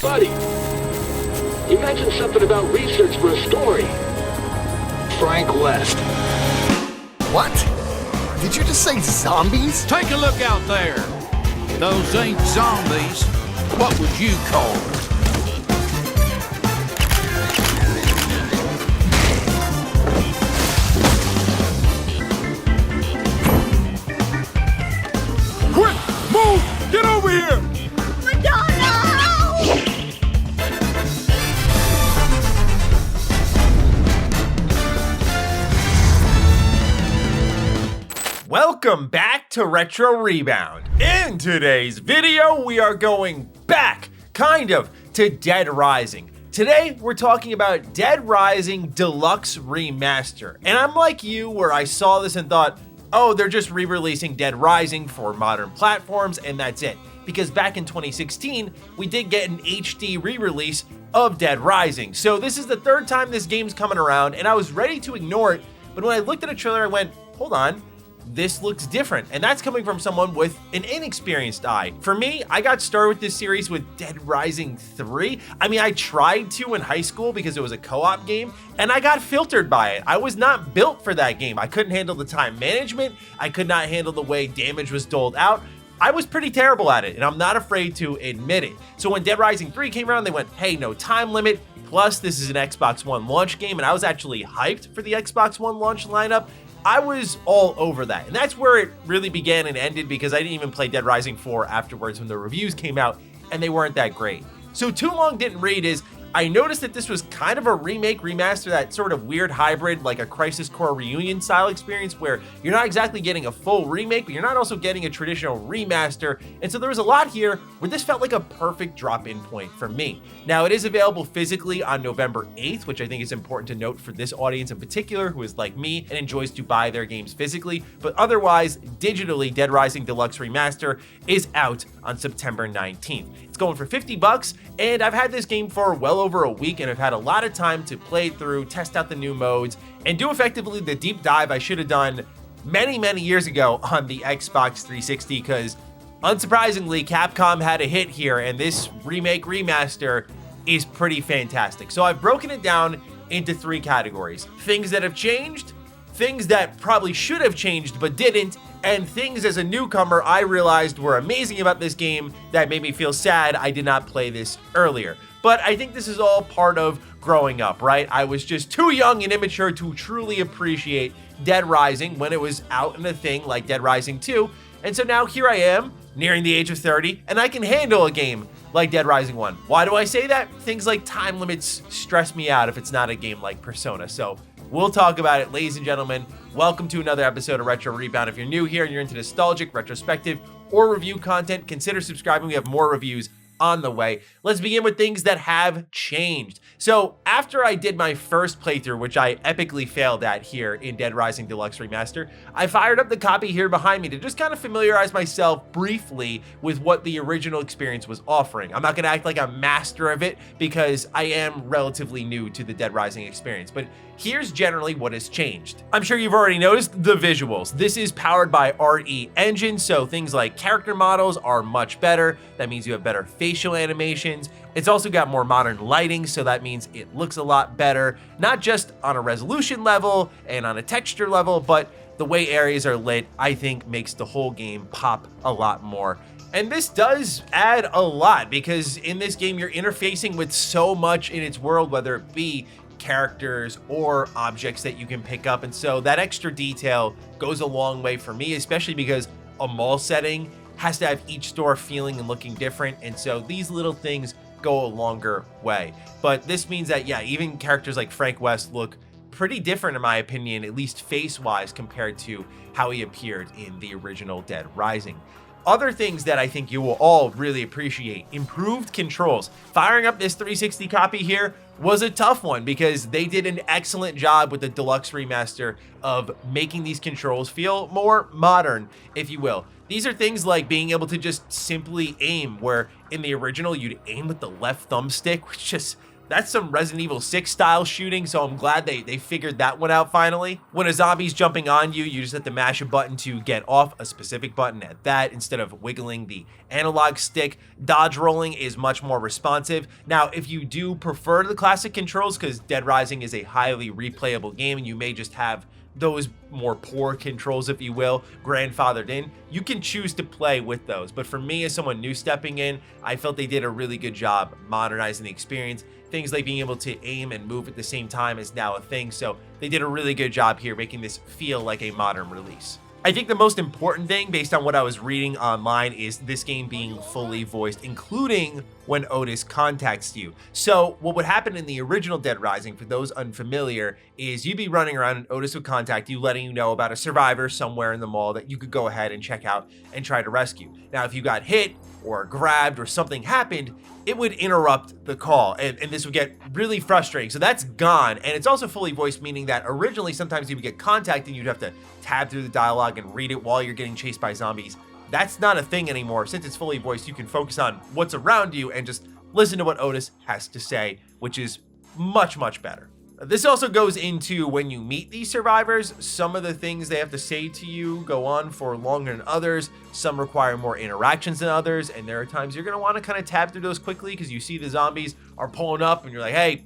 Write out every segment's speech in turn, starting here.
Buddy, you mentioned something about research for a story. Frank West. What? Did you just say zombies? Take a look out there. Those ain't zombies. What would you call them? Quick! Move! Get over here! Welcome back to Retro Rebound. In today's video, we are going back, kind of, to Dead Rising. Today, we're talking about Dead Rising Deluxe Remaster. And I'm like you, where I saw this and thought, oh, they're just re-releasing Dead Rising for modern platforms, and that's it. Because back in 2016, we did get an HD re-release of Dead Rising. So this is the third time this game's coming around, and I was ready to ignore it, but when I looked at a trailer, I went, hold on. This looks different, and that's coming from someone with an inexperienced eye. For me, I got started with this series with Dead Rising 3. I mean, I tried to in high school because it was a co-op game, and I got filtered by it. I was not built for that game. I couldn't handle the time management. I could not handle the way damage was doled out. I was pretty terrible at it, and I'm not afraid to admit it. So when Dead Rising 3 came around, they went, hey, no time limit. Plus, this is an Xbox One launch game, and I was actually hyped for the Xbox One launch lineup. I was all over that, and that's where it really began and ended because I didn't even play Dead Rising 4 afterwards when the reviews came out, and they weren't that great. So too long didn't read is I noticed that this was kind of a remake, remaster, that sort of weird hybrid, like a Crisis Core reunion style experience where you're not exactly getting a full remake, but you're not also getting a traditional remaster. And so there was a lot here where this felt like a perfect drop-in point for me. Now, it is available physically on November 8th, which I think is important to note for this audience in particular, who is like me and enjoys to buy their games physically. But otherwise, digitally, Dead Rising Deluxe Remaster is out on September 19th. It's going for $50, and I've had this game for well over a week, and I've had a lot of time to play through, test out the new modes, and do effectively the deep dive I should have done many years ago on the Xbox 360, because unsurprisingly, Capcom had a hit here, and this remake remaster is pretty fantastic. So I've broken it down into three categories: things that have changed, things that probably should have changed but didn't, and things as a newcomer I realized were amazing about this game that made me feel sad I did not play this earlier. But I think this is all part of growing up, right? I was just too young and immature to truly appreciate Dead Rising when it was out in a thing like Dead Rising 2. And so now here I am, nearing the age of 30, and I can handle a game like Dead Rising 1. Why do I say that? Things like time limits stress me out if it's not a game like Persona. So we'll talk about it, ladies and gentlemen. Welcome to another episode of Retro Rebound. If you're new here and you're into nostalgic, retrospective, or review content, consider subscribing. We have more reviews on the way. Let's begin with things that have changed. So after I did my first playthrough, which I epically failed at here in Dead Rising Deluxe Remaster, I fired up the copy here behind me to just kind of familiarize myself briefly with what the original experience was offering. I'm not going to act like a master of it because I am relatively new to the Dead Rising experience, but here's generally what has changed. I'm sure you've already noticed the visuals. This is powered by RE Engine, so things like character models are much better. That means you have better facial animations. It's also got more modern lighting, so that means it looks a lot better, not just on a resolution level and on a texture level, but the way areas are lit, I think, makes the whole game pop a lot more. And this does add a lot because in this game, you're interfacing with so much in its world, whether it be characters or objects that you can pick up. And so that extra detail goes a long way for me, especially because a mall setting has to have each store feeling and looking different. And so these little things go a longer way. But this means that, yeah, even characters like Frank West look pretty different in my opinion, at least face-wise, compared to how he appeared in the original Dead Rising. Other things that I think you will all really appreciate: improved controls. Firing up this 360 copy here was a tough one because they did an excellent job with the Deluxe Remaster of making these controls feel more modern, if you will. These are things like being able to just simply aim, where in the original you'd aim with the left thumbstick, which just That's some Resident Evil 6 style shooting, so I'm glad they figured that one out finally. When a zombie's jumping on you, you just have to mash a button to get off, a specific button at that, instead of wiggling the analog stick. Dodge rolling is much more responsive. Now, if you do prefer the classic controls, because Dead Rising is a highly replayable game and you may just have those more poor controls, if you will, grandfathered in, you can choose to play with those. But for me, as someone new stepping in, I felt they did a really good job modernizing the experience. Things like being able to aim and move at the same time is now a thing, so they did a really good job here making this feel like a modern release. I think the most important thing, based on what I was reading online, is this game being fully voiced, including when Otis contacts you. So what would happen in the original Dead Rising, for those unfamiliar, is you'd be running around and Otis would contact you, letting you know about a survivor somewhere in the mall that you could go ahead and check out and try to rescue. Now, if you got hit or grabbed or something happened, it would interrupt the call, and this would get really frustrating. So that's gone, and it's also fully voiced, meaning that originally sometimes you would get contacted and you'd have to tab through the dialogue and read it while you're getting chased by zombies. That's not a thing anymore. Since it's fully voiced, you can focus on what's around you and just listen to what Otis has to say, which is much, much better. This also goes into when you meet these survivors. Some of the things they have to say to you go on for longer than others. Some require more interactions than others, and there are times you're going to want to kind of tab through those quickly because you see the zombies are pulling up and you're like, hey,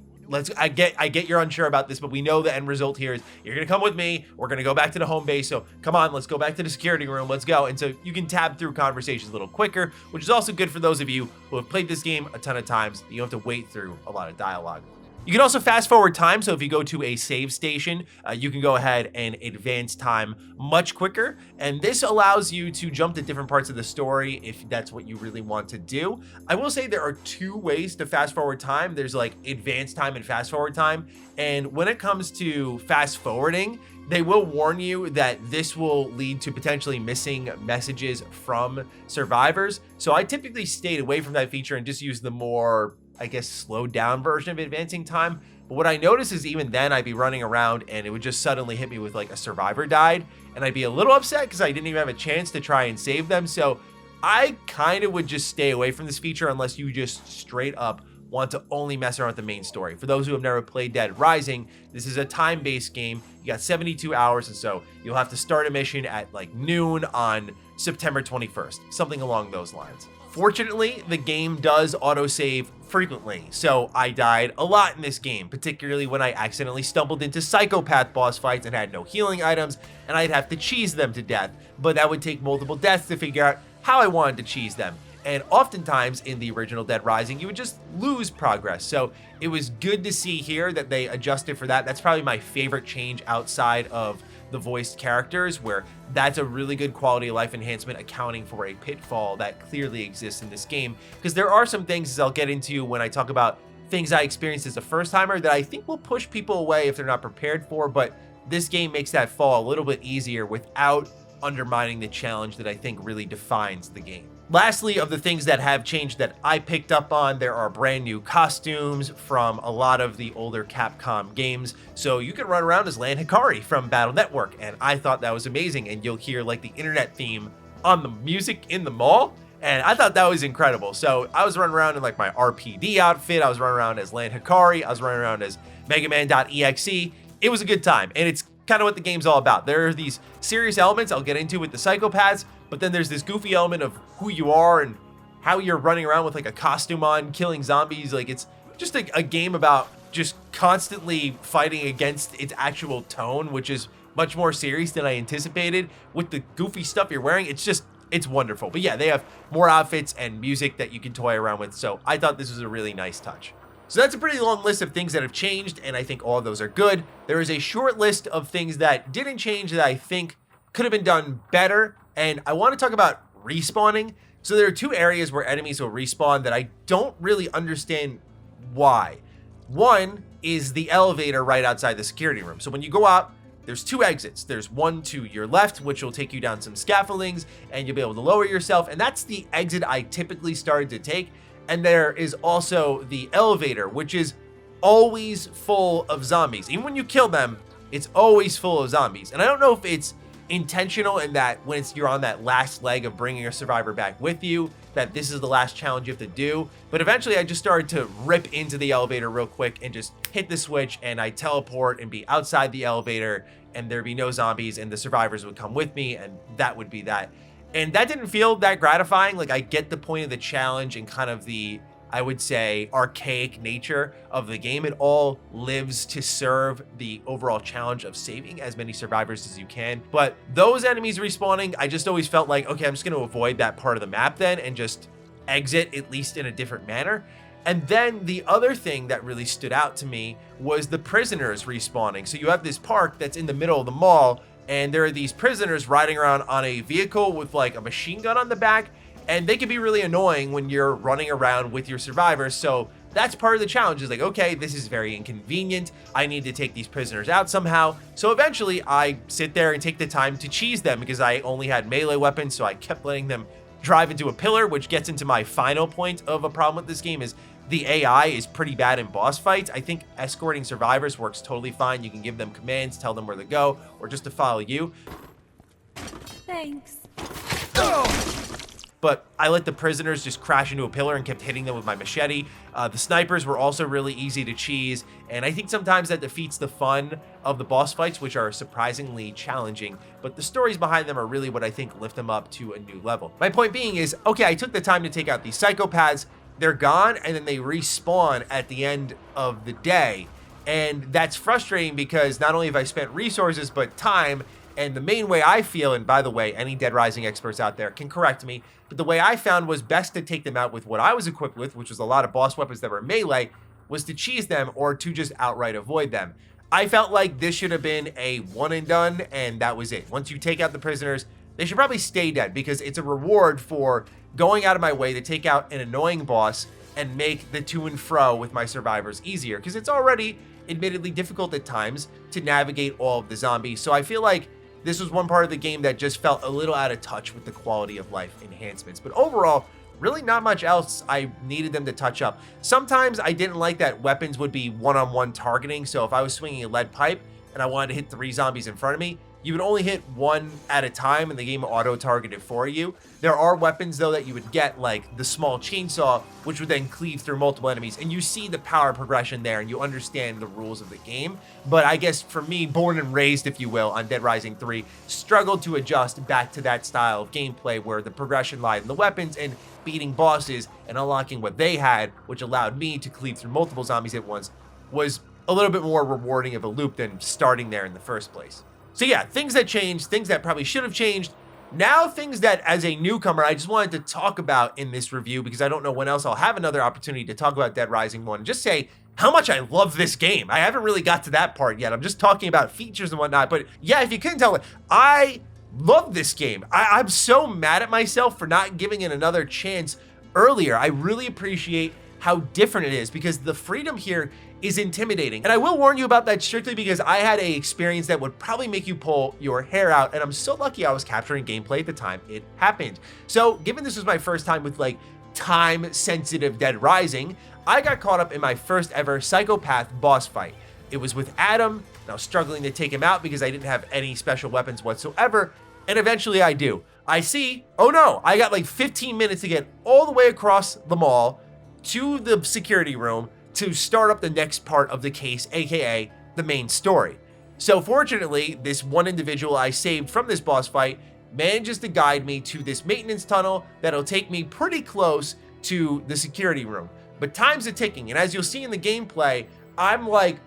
I get you're unsure about this, but we know the end result here is you're going to come with me. We're going to go back to the home base. So come on, let's go back to the security room. Let's go. And so you can tab through conversations a little quicker, which is also good for those of you who have played this game a ton of times. You don't have to wait through a lot of dialogue. You can also fast forward time, so if you go to a save station, you can go ahead and advance time much quicker, and this allows you to jump to different parts of the story if that's what you really want to do. I will say there are two ways to fast forward time. There's like advance time and fast forward time, and when it comes to fast forwarding, they will warn you that this will lead to potentially missing messages from survivors. So I typically stayed away from that feature and just used the more, I guess, slowed down version of advancing time. But what I noticed is even then I'd be running around and it would just suddenly hit me with like a survivor died, and I'd be a little upset because I didn't even have a chance to try and save them. So I kind of would just stay away from this feature unless you just straight up want to only mess around with the main story. For those who have never played Dead Rising, this is a time-based game. You got 72 hours, and so you'll have to start a mission at like noon on September 21st, something along those lines. Fortunately, the game does autosave frequently, so I died a lot in this game, particularly when I accidentally stumbled into psychopath boss fights and had no healing items, and I'd have to cheese them to death, but that would take multiple deaths to figure out how I wanted to cheese them. And oftentimes in the original Dead Rising, you would just lose progress. So it was good to see here that they adjusted for that. That's probably my favorite change outside of the voiced characters, where that's a really good quality of life enhancement, accounting for a pitfall that clearly exists in this game. Because there are some things, as I'll get into when I talk about things I experienced as a first timer, that I think will push people away if they're not prepared for, but this game makes that fall a little bit easier without undermining the challenge that I think really defines the game. Lastly, of the things that have changed that I picked up on, there are brand new costumes from a lot of the older Capcom games. So you can run around as Lan Hikari from Battle Network, and I thought that was amazing. And you'll hear like the internet theme on the music in the mall, and I thought that was incredible. So I was running around in like my RPD outfit, I was running around as Lan Hikari, I was running around as Mega Man.exe. It was a good time, and it's kind of what the game's all about. There are these serious elements I'll get into with the psychopaths, but then there's this goofy element of who you are and how you're running around with like a costume on, killing zombies. Like, it's just a game about just constantly fighting against its actual tone, which is much more serious than I anticipated. With the goofy stuff you're wearing, it's wonderful. But yeah, they have more outfits and music that you can toy around with, so I thought this was a really nice touch. So that's a pretty long list of things that have changed, and I think all of those are good. There is a short list of things that didn't change that I think could have been done better, and I want to talk about respawning. So there are two areas where enemies will respawn that I don't really understand why. One is the elevator right outside the security room. So when you go out, there's two exits. There's one to your left, which will take you down some scaffoldings, and you'll be able to lower yourself, and that's the exit I typically started to take. And there is also the elevator, which is always full of zombies. Even when you kill them, it's always full of zombies. And I don't know if it's intentional in that when you're on that last leg of bringing a survivor back with you, that this is the last challenge you have to do. But eventually I just started to rip into the elevator real quick and just hit the switch, and I teleport and be outside the elevator, and there'd be no zombies, and the survivors would come with me, and that would be that. And that didn't feel that gratifying. Like, I get the point of the challenge and kind of the, I would say, archaic nature of the game. It all lives to serve the overall challenge of saving as many survivors as you can. But those enemies respawning, I just always felt like, okay, I'm just going to avoid that part of the map then and just exit, at least in a different manner. And then the other thing that really stood out to me was the prisoners respawning. So you have this park that's in the middle of the mall, and there are these prisoners riding around on a vehicle with like a machine gun on the back, and they can be really annoying when you're running around with your survivors. So that's part of the challenge, is like, okay, this is very inconvenient. I need to take these prisoners out somehow. So eventually I sit there and take the time to cheese them because I only had melee weapons. So I kept letting them drive into a pillar, which gets into my final point of a problem with this game, is the AI is pretty bad in boss fights. I think escorting survivors works totally fine. You can give them commands, tell them where to go, or just to follow you. Thanks. But I let the prisoners just crash into a pillar and kept hitting them with my machete. The snipers were also really easy to cheese, and I think sometimes that defeats the fun of the boss fights, which are surprisingly challenging, but the stories behind them are really what I think lift them up to a new level. My point being is, okay, I took the time to take out these psychopaths, they're gone, and then they respawn at the end of the day. And that's frustrating because not only have I spent resources, but time. And the main way I feel, and by the way, any Dead Rising experts out there can correct me, but the way I found was best to take them out with what I was equipped with, which was a lot of boss weapons that were melee, was to cheese them or to just outright avoid them. I felt like this should have been a one and done, and that was it. Once you take out the prisoners, they should probably stay dead because it's a reward for going out of my way to take out an annoying boss and make the to and fro with my survivors easier, because it's already admittedly difficult at times to navigate all of the zombies. So I feel like this was one part of the game that just felt a little out of touch with the quality of life enhancements. But overall, really not much else I needed them to touch up. Sometimes I didn't like that weapons would be one-on-one targeting. So if I was swinging a lead pipe and I wanted to hit 3 zombies in front of me, you would only hit 1 at a time and the game auto-targeted for you. There are weapons though that you would get, like the small chainsaw, which would then cleave through multiple enemies, and you see the power progression there and you understand the rules of the game. But I guess for me, born and raised, if you will, on Dead Rising 3, struggled to adjust back to that style of gameplay where the progression lied in the weapons and beating bosses and unlocking what they had, which allowed me to cleave through multiple zombies at once, was a little bit more rewarding of a loop than starting there in the first place. So yeah, things that changed, things that probably should have changed. Now things that as a newcomer, I just wanted to talk about in this review because I don't know when else I'll have another opportunity to talk about Dead Rising 1 and just say how much I love this game. I haven't really got to that part yet. I'm just talking about features and whatnot. But yeah, if you couldn't tell, I love this game. I'm so mad at myself for not giving it another chance earlier. I really appreciate how different it is because the freedom here is intimidating. And I will warn you about that strictly because I had a experience that would probably make you pull your hair out, and I'm so lucky I was capturing gameplay at the time it happened. So given this was my first time with like time-sensitive Dead Rising, I got caught up in my first ever psychopath boss fight. It was with Adam, and I was struggling to take him out because I didn't have any special weapons whatsoever, and eventually I do. I see, oh no, I got like 15 minutes to get all the way across the mall to the security room to start up the next part of the case, aka the main story. So fortunately, this one individual I saved from this boss fight manages to guide me to this maintenance tunnel that'll take me pretty close to the security room. But time's a ticking, and as you'll see in the gameplay, I'm like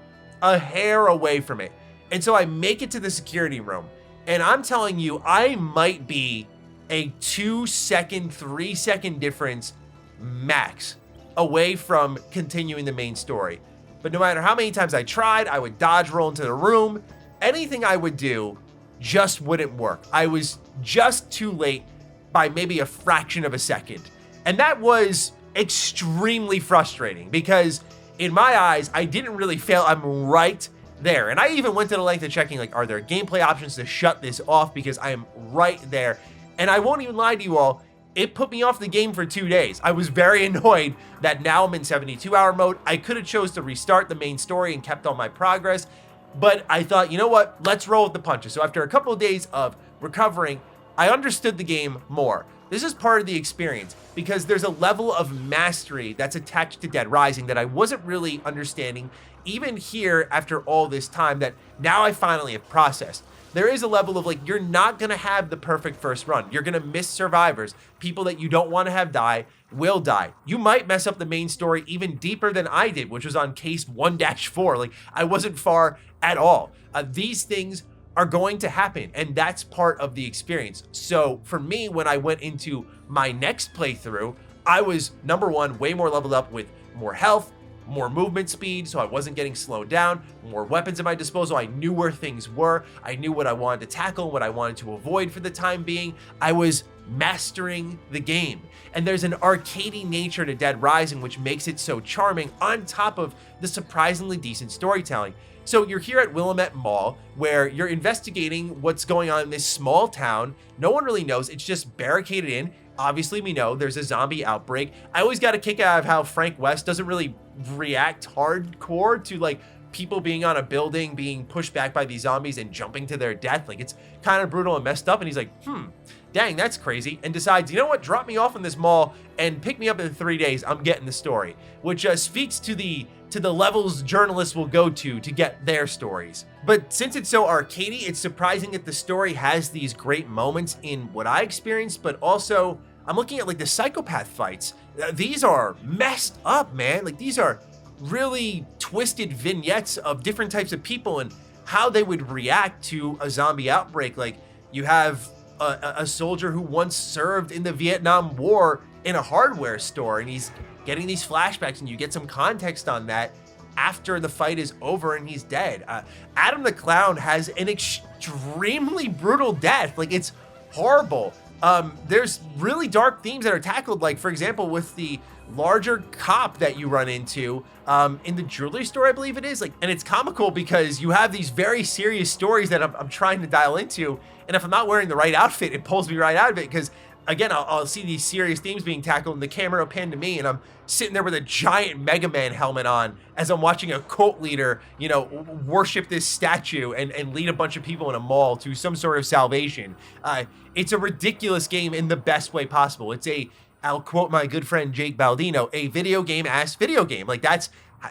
a hair away from it. And so I make it to the security room, and I'm telling you, I might be a 2-second, 3-second difference max away from continuing the main story. But no matter how many times I tried, I would dodge roll into the room, anything I would do just wouldn't work. I was just too late by maybe a fraction of a second. And that was extremely frustrating because in my eyes, I didn't really fail. I'm right there. And I even went to the length of checking, like, are there gameplay options to shut this off because I am right there. And I won't even lie to you all, it put me off the game for 2 days. I was very annoyed that now I'm in 72-hour mode. I could have chose to restart the main story and kept all my progress, but I thought, you know what? Let's roll with the punches. So after a couple of days of recovering, I understood the game more. This is part of the experience because there's a level of mastery that's attached to Dead Rising that I wasn't really understanding even here after all this time that now I finally have processed. There is a level of like, you're not gonna have the perfect first run. You're gonna miss survivors. People that you don't wanna have die will die. You might mess up the main story even deeper than I did, which was on case 1-4. Like, I wasn't far at all. These things are going to happen, and that's part of the experience. So for me, when I went into my next playthrough, I was, number one, way more leveled up with more health, more movement speed, so I wasn't getting slowed down, more weapons at my disposal. I knew where things were. I knew what I wanted to tackle, what I wanted to avoid for the time being. I was mastering the game. And there's an arcadey nature to Dead Rising, which makes it so charming on top of the surprisingly decent storytelling. So you're here at Willamette Mall, where you're investigating what's going on in this small town. No one really knows. It's just barricaded in. Obviously, we know there's a zombie outbreak. I always got a kick out of how Frank West doesn't really react hardcore to like people being on a building, being pushed back by these zombies and jumping to their death. Like, it's kind of brutal and messed up. And he's like, dang, that's crazy. And decides, you know what? Drop me off in this mall and pick me up in 3 days. I'm getting the story, which speaks to the levels journalists will go to get their stories. But since it's so arcadey, it's surprising that the story has these great moments in what I experienced, but also I'm looking at like the psychopath fights. These are messed up, man. Like, these are really twisted vignettes of different types of people and how they would react to a zombie outbreak. Like, you have a soldier who once served in the Vietnam War in a hardware store, and he's getting these flashbacks, and you get some context on that after the fight is over and he's dead. Adam the Clown has an extremely brutal death. Like, it's horrible. There's really dark themes that are tackled, like, for example, with the larger cop that you run into in the jewelry store, I believe it is. Like, and it's comical because you have these very serious stories that I'm trying to dial into, and if I'm not wearing the right outfit, it pulls me right out of it because, again, I'll see these serious themes being tackled, and the camera will pan to me, and I'm sitting there with a giant Mega Man helmet on as I'm watching a cult leader, you know, worship this statue and lead a bunch of people in a mall to some sort of salvation. It's a ridiculous game in the best way possible. I'll quote my good friend Jake Baldino, a video game-ass video game. Like,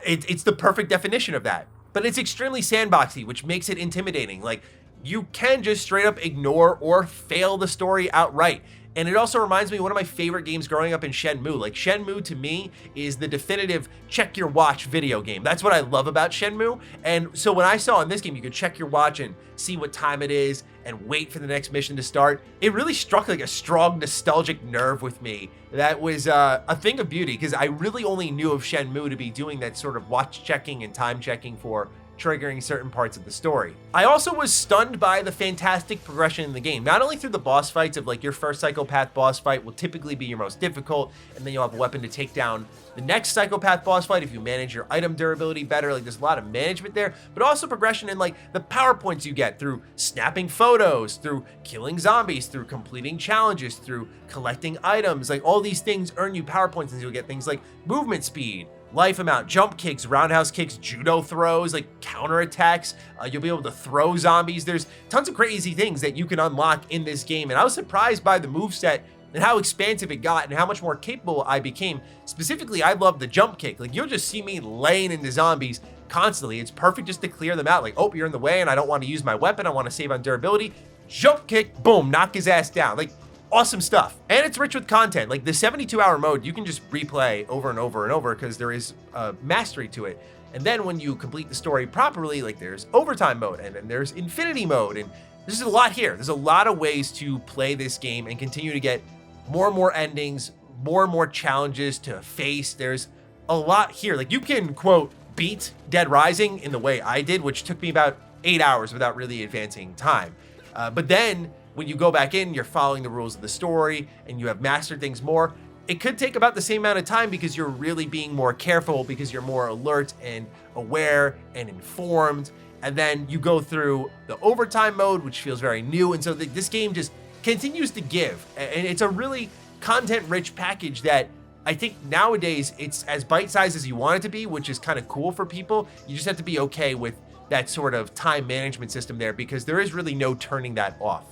it's the perfect definition of that. But it's extremely sandboxy, which makes it intimidating. Like, you can just straight up ignore or fail the story outright. And it also reminds me of one of my favorite games growing up in Shenmue. Like, Shenmue to me is the definitive check your watch video game. That's what I love about Shenmue. And so when I saw in this game, you could check your watch and see what time it is and wait for the next mission to start, it really struck like a strong nostalgic nerve with me. That was a thing of beauty because I really only knew of Shenmue to be doing that sort of watch checking and time checking for triggering certain parts of the story. I also was stunned by the fantastic progression in the game, not only through the boss fights of like your first psychopath boss fight will typically be your most difficult, and then you'll have a weapon to take down the next psychopath boss fight if you manage your item durability better. Like, there's a lot of management there, but also progression in like the power points you get through snapping photos, through killing zombies, through completing challenges, through collecting items. Like, all these things earn you power points, and you'll get things like movement speed, life amount, jump kicks, roundhouse kicks, judo throws, like counter attacks. You'll be able to throw zombies. There's tons of crazy things that you can unlock in this game. And I was surprised by the moveset and how expansive it got and how much more capable I became. Specifically, I love the jump kick. Like, you'll just see me laying into zombies constantly. It's perfect just to clear them out. Like, oh, you're in the way and I don't want to use my weapon. I want to save on durability. Jump kick, boom, knock his ass down. Like, awesome stuff. And it's rich with content. Like, the 72-hour mode, you can just replay over and over and over because there is mastery to it. And then when you complete the story properly, like, there's overtime mode and then there's infinity mode. And there's a lot here. There's a lot of ways to play this game and continue to get more and more endings, more and more challenges to face. There's a lot here. Like, you can, quote, beat Dead Rising in the way I did, which took me about 8 hours without really advancing time. But then when you go back in, you're following the rules of the story and you have mastered things more. It could take about the same amount of time because you're really being more careful, because you're more alert and aware and informed. And then you go through the overtime mode, which feels very new. And so this game just continues to give. And it's a really content-rich package that I think nowadays it's as bite-sized as you want it to be, which is kind of cool for people. You just have to be okay with that sort of time management system there because there is really no turning that off.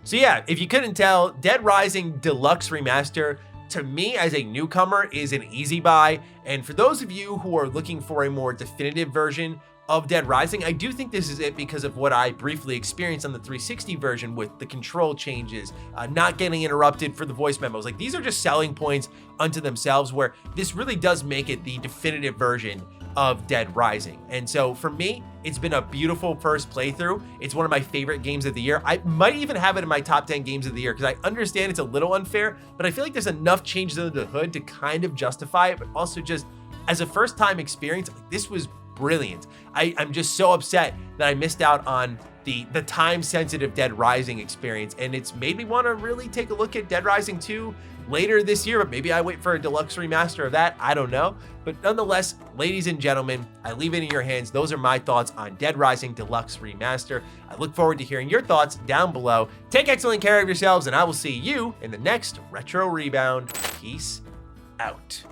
So yeah, if you couldn't tell, Dead Rising Deluxe Remaster, to me as a newcomer, is an easy buy. And for those of you who are looking for a more definitive version of Dead Rising, I do think this is it because of what I briefly experienced on the 360 version with the control changes, not getting interrupted for the voice memos. Like, these are just selling points unto themselves, where this really does make it the definitive version of Dead Rising. And so for me, it's been a beautiful first playthrough. It's one of my favorite games of the year. I might even have it in my top 10 games of the year, because I understand it's a little unfair, but I feel like there's enough changes under the hood to kind of justify it, but also just as a first time experience, like, this was brilliant. I'm just so upset that I missed out on the time sensitive Dead Rising experience, and it's made me want to really take a look at Dead Rising 2 later this year, but maybe I wait for a deluxe remaster of that. I don't know. But nonetheless, ladies and gentlemen, I leave it in your hands. Those are my thoughts on Dead Rising Deluxe Remaster. I look forward to hearing your thoughts down below. Take excellent care of yourselves, and I will see you in the next Retro Rebound. Peace out.